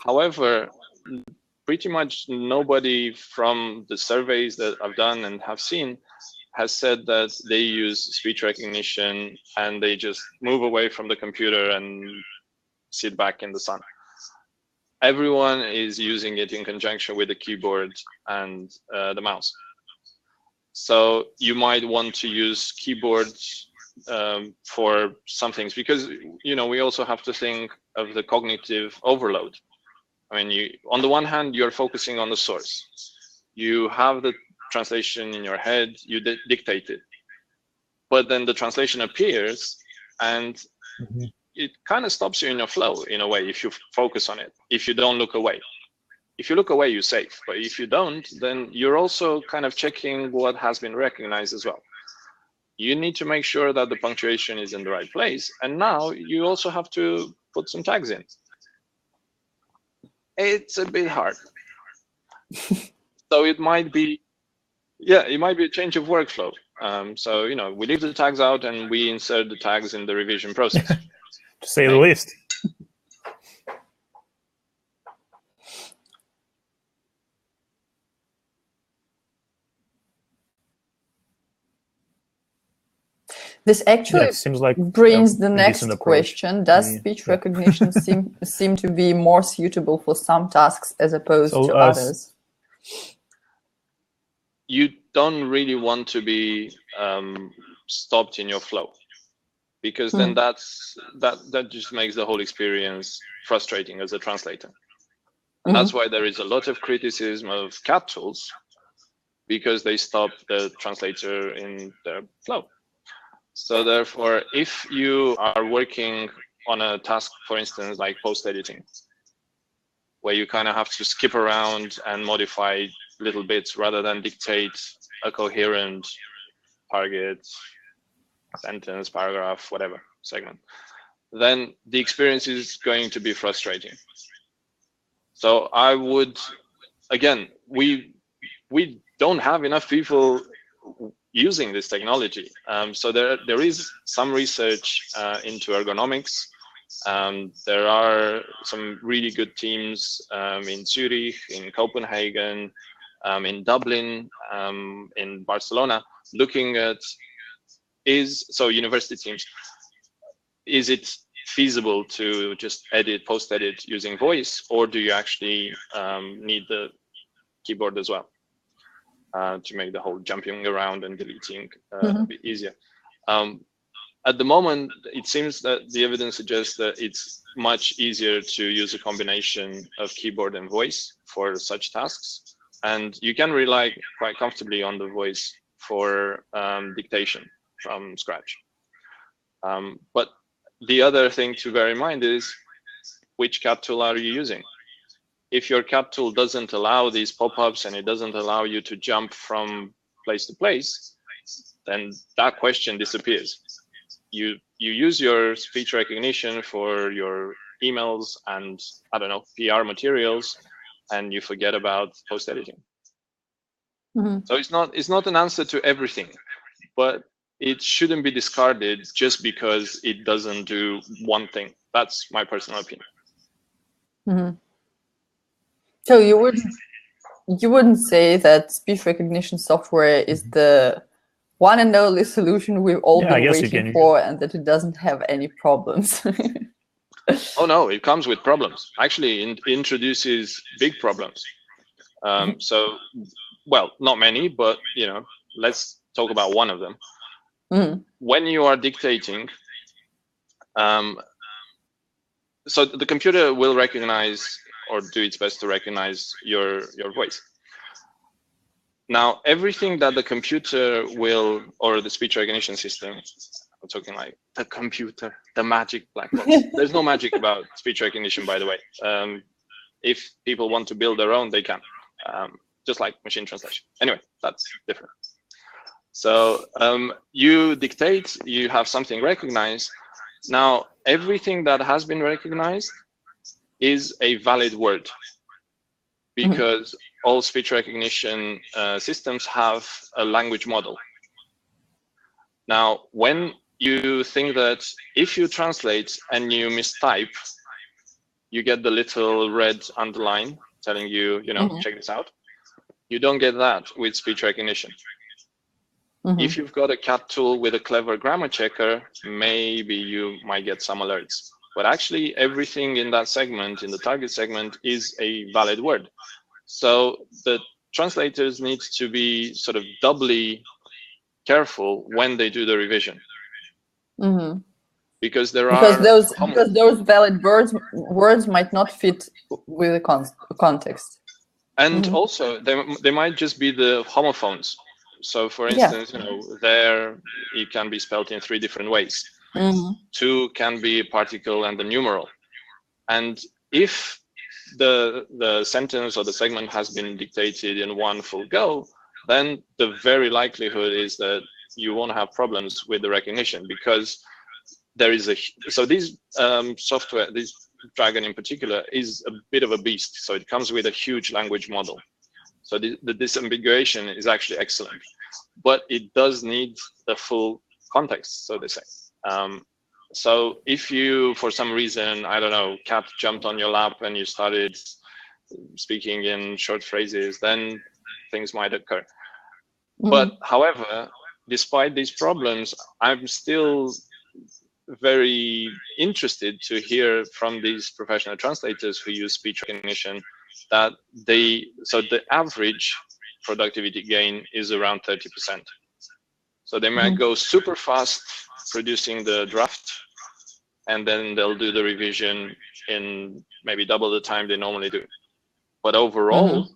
[SPEAKER 3] However, pretty much nobody from the surveys that I've done and have seen has said that they use speech recognition and they just move away from the computer and sit back in the sun. Everyone is using it in conjunction with the keyboard and the mouse. So you might want to use keyboards for some things, because, you know, we also have to think of the cognitive overload. I mean, on the one hand, you're focusing on the source. You have the translation in your head, you dictate it. But then the translation appears and it kind of stops you in your flow in a way if you focus on it, if you don't look away. If you look away, you're safe. But if you don't, then you're also kind of checking what has been recognized as well. You need to make sure that the punctuation is in the right place. And now you also have to put some tags in. It's a bit hard. So it might be, it might be a change of workflow. So, you know, we leave the tags out and we insert the tags in the revision process.
[SPEAKER 1] To say the least.
[SPEAKER 2] This actually
[SPEAKER 1] seems like
[SPEAKER 2] brings the next question. Does speech recognition seem to be more suitable for some tasks as opposed to others?
[SPEAKER 3] You don't really want to be stopped in your flow, because then that just makes the whole experience frustrating as a translator. And that's why there is a lot of criticism of CAT tools, because they stop the translator in their flow. So therefore, if you are working on a task, for instance, like post-editing, where you kind of have to skip around and modify little bits rather than dictate a coherent target, sentence, paragraph, whatever, segment, then the experience is going to be frustrating. So I would, again, we don't have enough people using this technology. So there is some research into ergonomics. There are some really good teams in Zurich, in Copenhagen, in Dublin, in Barcelona, looking at university teams, is it feasible to just post-edit using voice, or do you actually need the keyboard as well? To make the whole jumping around and deleting a bit easier. At the moment, it seems that the evidence suggests that it's much easier to use a combination of keyboard and voice for such tasks. And you can rely quite comfortably on the voice for dictation from scratch. But the other thing to bear in mind is which CAT tool are you using? If your CAT tool doesn't allow these pop-ups and it doesn't allow you to jump from place to place, then that question disappears. You use your speech recognition for your emails and, I don't know, PR materials, and you forget about post-editing. So it's not an answer to everything, but it shouldn't be discarded just because it doesn't do one thing. That's my personal opinion.
[SPEAKER 2] So you wouldn't say that speech recognition software is the one and only solution we've all been waiting for, and that it doesn't have any problems?
[SPEAKER 3] Oh no, it comes with problems. Actually, it introduces big problems. So, well, not many, but let's talk about one of them. When you are dictating, so the computer will recognize or do its best to recognize your voice. Now, everything that the computer will, or the speech recognition system, I'm talking like the computer, the magic black box. There's no magic about speech recognition, by the way. If people want to build their own, they can, just like machine translation. Anyway, that's different. So you dictate, you have something recognized. Now, everything that has been recognized is a valid word, because all speech recognition systems have a language model. Now, when you think that if you translate and you mistype, you get the little red underline telling you, check this out. You don't get that with speech recognition. If you've got a CAT tool with a clever grammar checker, maybe you might get some alerts. But actually, everything in that segment, in the target segment, is a valid word. So the translators need to be sort of doubly careful when they do the revision. Because
[SPEAKER 2] those valid words might not fit with the context.
[SPEAKER 3] And also, they might just be the homophones. So, for instance, there it can be spelled in 3 different ways. 2 can be a particle and the numeral. And if the sentence or the segment has been dictated in one full go, then the very likelihood is that you won't have problems with the recognition, because there is so these software, this Dragon in particular, is a bit of a beast. So it comes with a huge language model. So the disambiguation is actually excellent, but it does need the full context, so they say. So if you, for some reason, I don't know, cat jumped on your lap and you started speaking in short phrases, then things might occur. But however, despite these problems, I'm still very interested to hear from these professional translators who use speech recognition that so the average productivity gain is around 30%. So they might go super fast producing the draft, and then they'll do the revision in maybe double the time they normally do. But overall,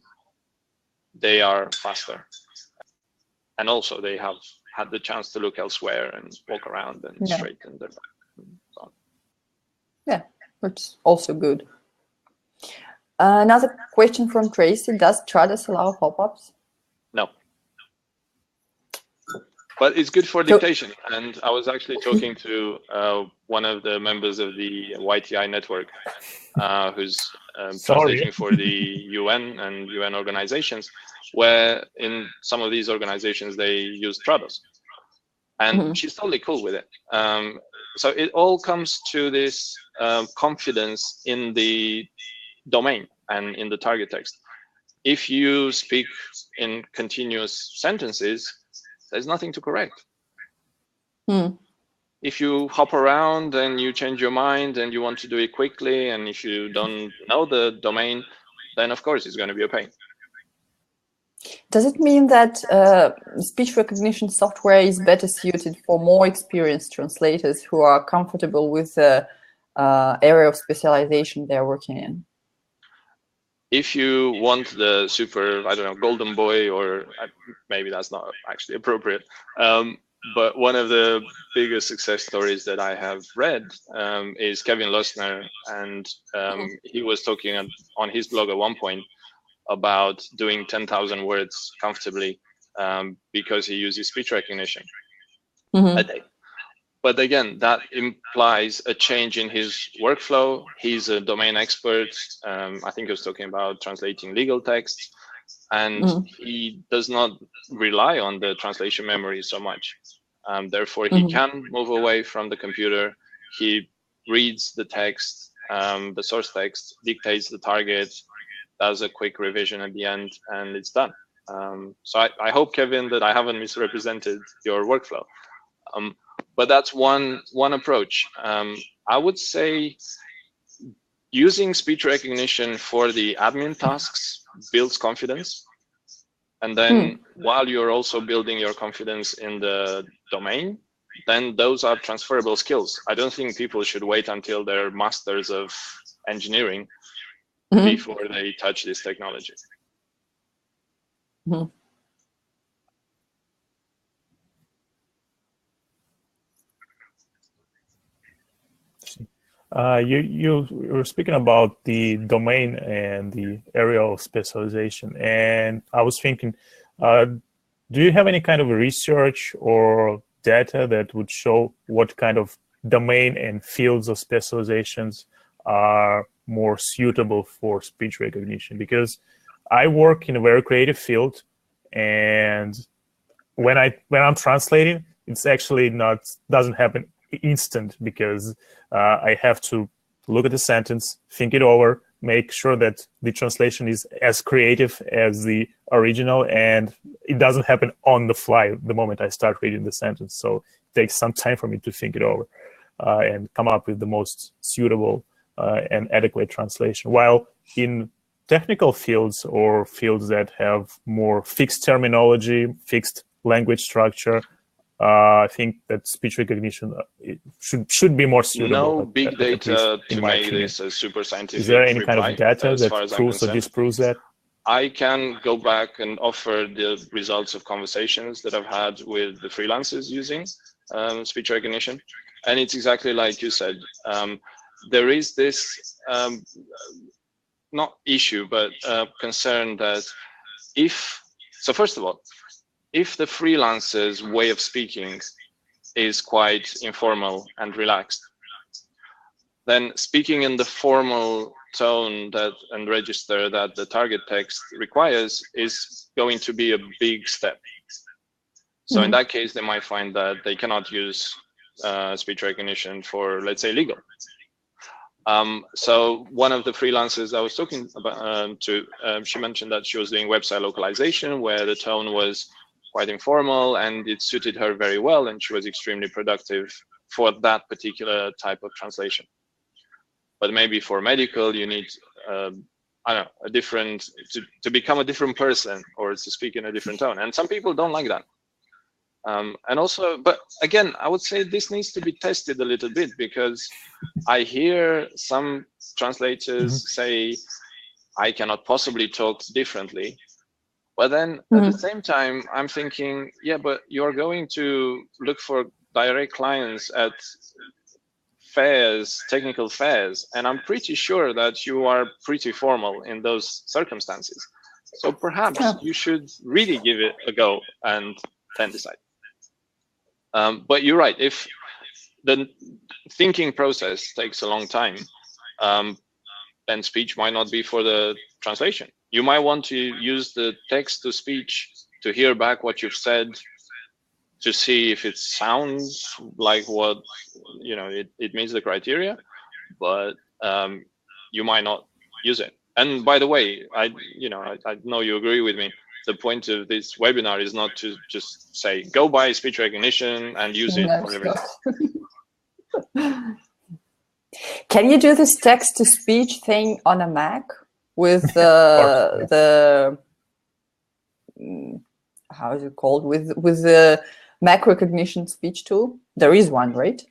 [SPEAKER 3] they are faster. And also they have had the chance to look elsewhere and walk around and straighten their back and so on. Yeah,
[SPEAKER 2] which is also good. Another question from Tracy: does Dragos allow pop-ups?
[SPEAKER 3] No. But it's good for dictation. And I was actually talking to one of the members of the YTI network, who's translating for the UN and UN organizations, where in some of these organizations they use Dragos. And she's totally cool with it. So it all comes to this confidence in the domain and in the target text. If you speak in continuous sentences, there's nothing to correct. If you hop around and you change your mind and you want to do it quickly, and if you don't know the domain, then of course it's going to be a pain.
[SPEAKER 2] Does it mean that speech recognition software is better suited for more experienced translators who are comfortable with the area of specialization they're working in?
[SPEAKER 3] If you want the super, I don't know, golden boy, or maybe that's not actually appropriate, But one of the biggest success stories that I have read is Kevin Losner, and he was talking on his blog at one point about doing 10,000 words comfortably because he uses speech recognition a day. But again, that implies a change in his workflow. He's a domain expert. I think he was talking about translating legal texts, and he does not rely on the translation memory so much. Therefore, he can move away from the computer. He reads the text, the source text, dictates the target, does a quick revision at the end, and it's done. So I hope, Kevin, that I haven't misrepresented your workflow. But that's one approach. I would say using speech recognition for the admin tasks builds confidence. And then while you're also building your confidence in the domain, then those are transferable skills. I don't think people should wait until they're masters of engineering before they touch this technology.
[SPEAKER 1] You were speaking about the domain and the area of specialization, and I was thinking, do you have any kind of research or data that would show what kind of domain and fields of specializations are more suitable for speech recognition? Because I work in a very creative field, and when I'm translating, it's actually doesn't happen instant, because I have to look at the sentence, think it over, make sure that the translation is as creative as the original, and it doesn't happen on the fly the moment I start reading the sentence. So it takes some time for me to think it over and come up with the most suitable and adequate translation. While in technical fields or fields that have more fixed terminology, fixed language structure, I think that speech recognition should be more suitable.
[SPEAKER 3] No big data to make this a super scientific.
[SPEAKER 1] Is there any kind of data that proves or disproves that?
[SPEAKER 3] I can go back and offer the results of conversations that I've had with the freelancers using speech recognition. And it's exactly like you said. There is this, not issue, but concern that so first of all, if the freelancer's way of speaking is quite informal and relaxed, then speaking in the formal tone and register that the target text requires is going to be a big step. So in that case, they might find that they cannot use speech recognition for, let's say, legal. So one of the freelancers I was talking about to, she mentioned that she was doing website localization where the tone was quite informal and it suited her very well, and she was extremely productive for that particular type of translation. But maybe for medical, you need, I don't know, a different, to become a different person or to speak in a different tone. And some people don't like that. And also, but again, I would say this needs to be tested a little bit, because I hear some translators say, I cannot possibly talk differently. But then at the same time, I'm thinking, yeah, but you're going to look for direct clients at fairs, technical fairs, and I'm pretty sure that you are pretty formal in those circumstances. So perhaps you should really give it a go and then decide. But you're right, if the thinking process takes a long time, then speech might not be for the translation. You might want to use the text to speech to hear back what you've said, to see if it sounds like what, you know, it meets the criteria, but you might not use it. And by the way, I know you agree with me. The point of this webinar is not to just say, go buy speech recognition and use it for everything.
[SPEAKER 2] Can you do this text to speech thing on a Mac with the how is it called, with the Mac recognition speech tool? There is one, right?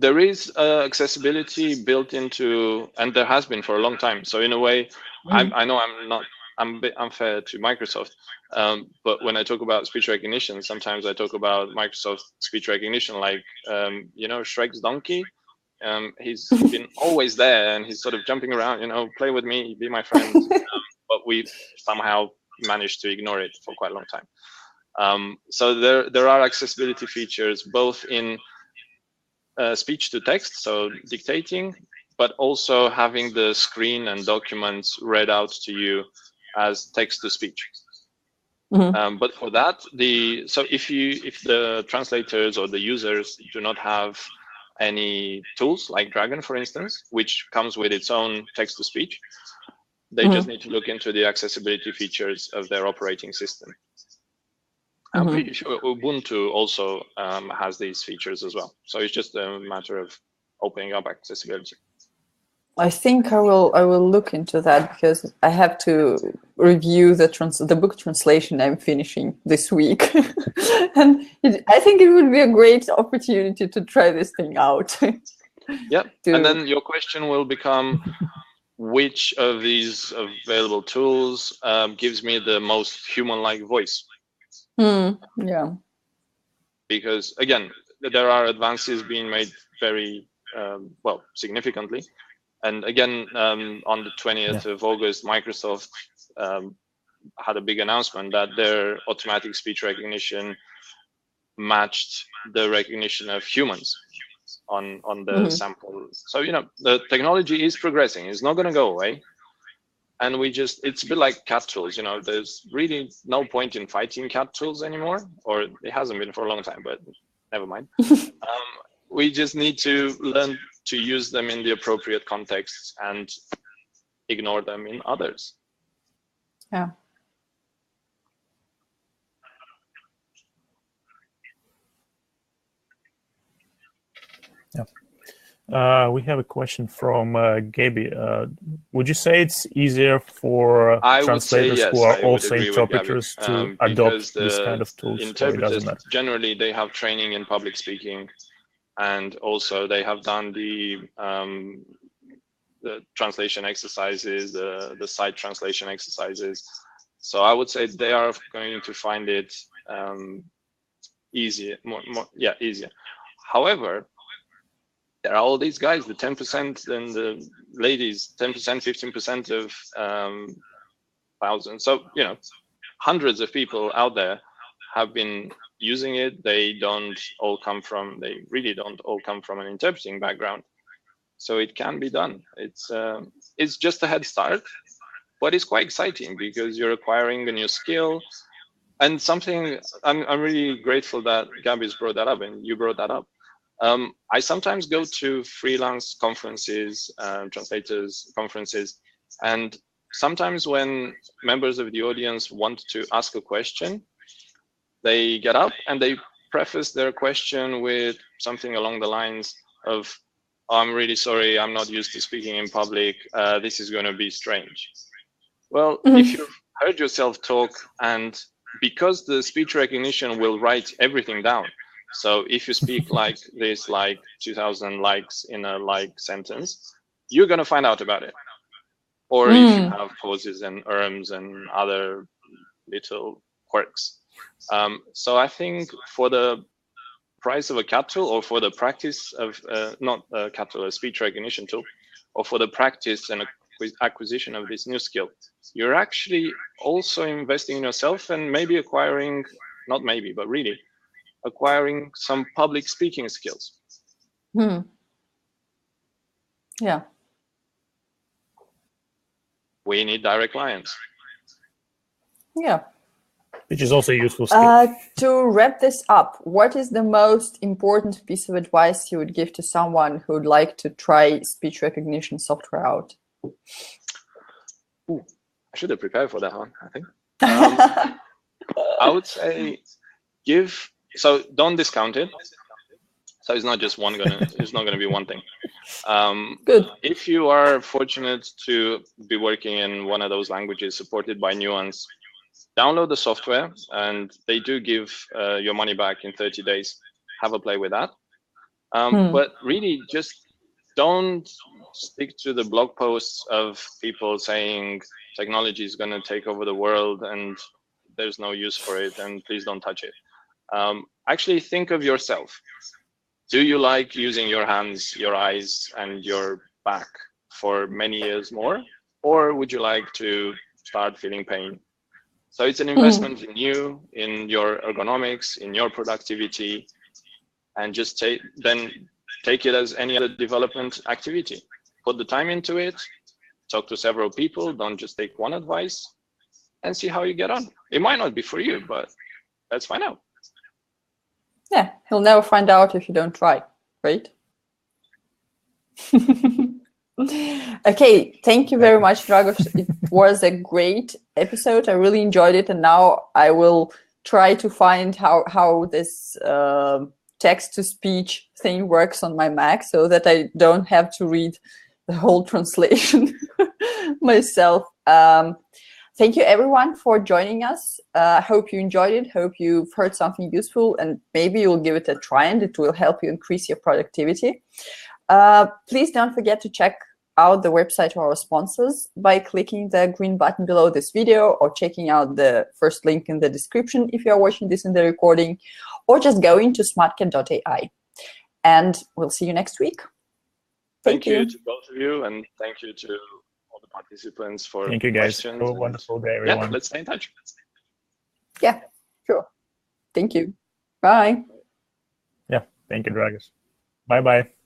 [SPEAKER 3] There is accessibility built into, and there has been for a long time. So in a way, I know I'm not I'm a bit unfair to Microsoft, but when I talk about speech recognition, sometimes I talk about Microsoft speech recognition like, you know, Shrek's donkey. He's been always there, and he's sort of jumping around, you know, play with me, be my friend. But we somehow managed to ignore it for quite a long time. So there are accessibility features both in speech to text, so dictating, but also having the screen and documents read out to you as text to speech. But for that, so if the translators or the users do not have any tools like Dragon, for instance, which comes with its own text to speech, they just need to look into the accessibility features of their operating system. I'm pretty sure Ubuntu also has these features as well. So it's just a matter of opening up accessibility.
[SPEAKER 2] I think I will look into that, because I have to review the book translation I'm finishing this week, and I think it would be a great opportunity to try this thing out.
[SPEAKER 3] Yeah, and then your question will become, which of these available tools gives me the most human-like voice?
[SPEAKER 2] Yeah.
[SPEAKER 3] Because again, there are advances being made very well, significantly. And again, on the 20th of August, Microsoft had a big announcement that their automatic speech recognition matched the recognition of humans on the sample. So, you know, the technology is progressing. It's not going to go away. And it's a bit like CAT tools. You know, there's really no point in fighting CAT tools anymore, or it hasn't been for a long time, but never mind. We just need to learn to use them in the appropriate contexts and ignore them in others.
[SPEAKER 2] Yeah.
[SPEAKER 1] We have a question from Gaby. Would you say it's easier for translators who are also interpreters to adopt this kind of tools?
[SPEAKER 3] Interpreters, generally, they have training in public speaking, and also they have done the translation exercises, the side translation exercises. So I would say they are going to find it easier, easier. However, there are all these guys, the 10% and the ladies, 10%, 15% of thousands. So, you know, hundreds of people out there have been using it. They really don't all come from an interpreting background. So it can be done. It's just a head start, but it's quite exciting because you're acquiring a new skill. And something I'm really grateful that Gaby's brought that up and you brought that up. I sometimes go to freelance conferences, translators conferences, and sometimes when members of the audience want to ask a question, they get up and they preface their question with something along the lines of, oh, I'm really sorry, I'm not used to speaking in public, this is going to be strange. Well, if you've heard yourself talk, and because the speech recognition will write everything down, so if you speak like this, like 2000 likes in a like sentence, you're going to find out about it. Or if you have pauses and and other little quirks. So I think for the price of a CAT tool, or for the practice of, not a CAT tool, a speech recognition tool, or for the practice and acquisition of this new skill, you're actually also investing in yourself and maybe acquiring, not maybe, but really, acquiring some public speaking skills.
[SPEAKER 2] Yeah.
[SPEAKER 3] We need direct clients.
[SPEAKER 2] Yeah.
[SPEAKER 1] Which is also a useful skill.
[SPEAKER 2] To wrap this up, what is the most important piece of advice you would give to someone who would like to try speech recognition software out?
[SPEAKER 3] Ooh, I should have prepared for that one, I think. I would say so don't discount it. So it's not just it's not gonna be one thing.
[SPEAKER 2] Good.
[SPEAKER 3] If you are fortunate to be working in one of those languages supported by Nuance, download the software, and they do give your money back in 30 days. Have a play with that. But really, just don't stick to the blog posts of people saying technology is going to take over the world and there's no use for it and please don't touch it. Actually think of yourself. Do you like using your hands, your eyes, and your back for many years more? Or would you like to start feeling pain? So it's an investment in you, in your ergonomics, in your productivity, and just take it as any other development activity. Put the time into it, talk to several people, don't just take one advice, and see how you get on. It might not be for you, but let's find out.
[SPEAKER 2] Yeah, you'll never find out if you don't try, right? Okay, thank you very much, Dragoș. It was a great episode. I really enjoyed it, and now I will try to find how this text-to-speech thing works on my Mac, so that I don't have to read the whole translation myself. Thank you, everyone, for joining us. I hope you enjoyed it. Hope you've heard something useful, and maybe you'll give it a try, and it will help you increase your productivity. Please don't forget to check out the website of our sponsors by clicking the green button below this video, or checking out the first link in the description if you are watching this in the recording, or just going to smartcat.ai. And we'll see you next week.
[SPEAKER 3] Thank you to both of you, and thank you to all the participants for
[SPEAKER 1] Thank you, guys.
[SPEAKER 3] questions.
[SPEAKER 1] Have a wonderful day, everyone.
[SPEAKER 3] Yeah, let's stay in touch.
[SPEAKER 2] Yeah, sure. Thank you. Bye.
[SPEAKER 1] Yeah, thank you, Dragoș. Bye-bye.